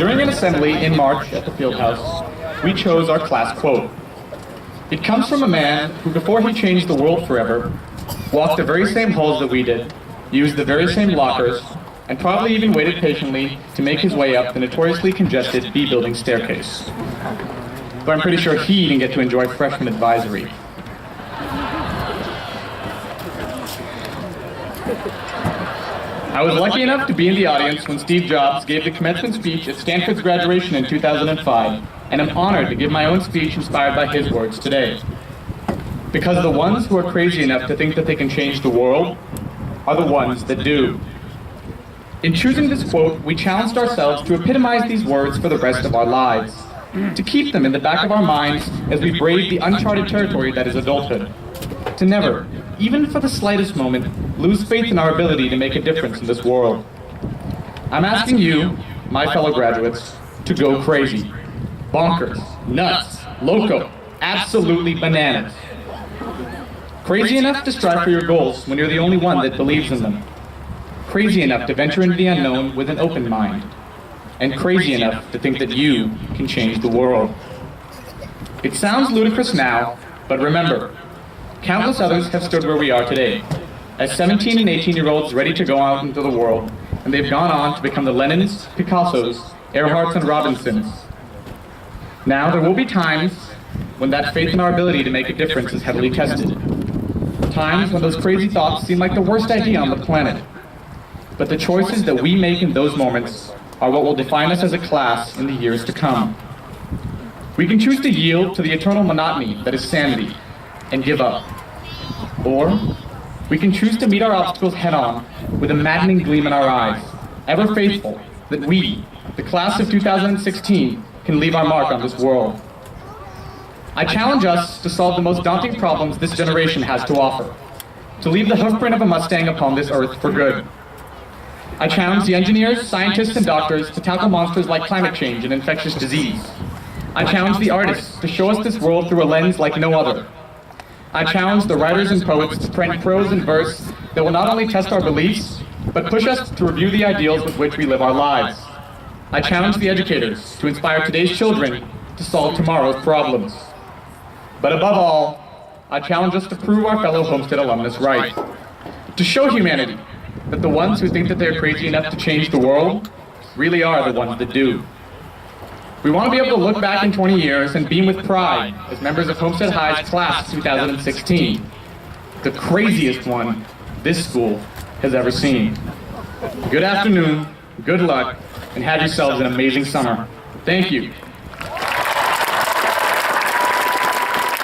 During an assembly in March at the Fieldhouse, we chose our class quote. It comes from a man who, before he changed the world forever, walked the very same halls that we did, used the very same lockers, and probably even waited patiently to make his way up the notoriously congested B-building staircase. But I'm pretty sure he didn't get to enjoy freshman advisory. I was lucky enough to be in the audience when Steve Jobs gave the commencement speech at Stanford's graduation in 2005, and I'm honored to give my own speech inspired by his words today. Because the ones who are crazy enough to think that they can change the world are the ones that do. In choosing this quote, we challenged ourselves to epitomize these words for the rest of our lives, to keep them in the back of our minds as we brave the uncharted territory that is adulthood, to never, even for the slightest moment, lose faith in our ability to make a difference in this world. I'm asking you, my fellow graduates, to go crazy. Bonkers, nuts, loco, absolutely bananas. Crazy enough to strive for your goals when you're the only one that believes in them. Crazy enough to venture into the unknown with an open mind. And crazy enough to think that you can change the world. It sounds ludicrous now, but remember, countless others have stood where we are today, as 17 and 18-year-olds ready to go out into the world, and they've gone on to become the Lenins, Picassos, Earharts, and Robinsons. Now, there will be times when that faith in our ability to make a difference is heavily tested. Times when those crazy thoughts seem like the worst idea on the planet. But the choices that we make in those moments are what will define us as a class in the years to come. We can choose to yield to the eternal monotony that is sanity and give up. Or we can choose to meet our obstacles head-on with a maddening gleam in our eyes, ever faithful that we, the class of 2016, can leave our mark on this world. I challenge us to solve the most daunting problems this generation has to offer, to leave the hoofprint of a Mustang upon this earth for good. I challenge the engineers, scientists, and doctors to tackle monsters like climate change and infectious disease. I challenge the artists to show us this world through a lens like no other. I challenge the writers and poets to print prose and verse that will not only test our beliefs, but push us to review the ideals with which we live our lives. I challenge the educators to inspire today's children to solve tomorrow's problems. But above all, I challenge us to prove our fellow Homestead alumnus right. To show humanity that the ones who think that they're crazy enough to change the world really are the ones that do. We want to be able to look back in 20 years and beam with pride as members of Homestead High's class of 2016, the craziest one this school has ever seen. Good afternoon, good luck, and have yourselves an amazing summer. Thank you.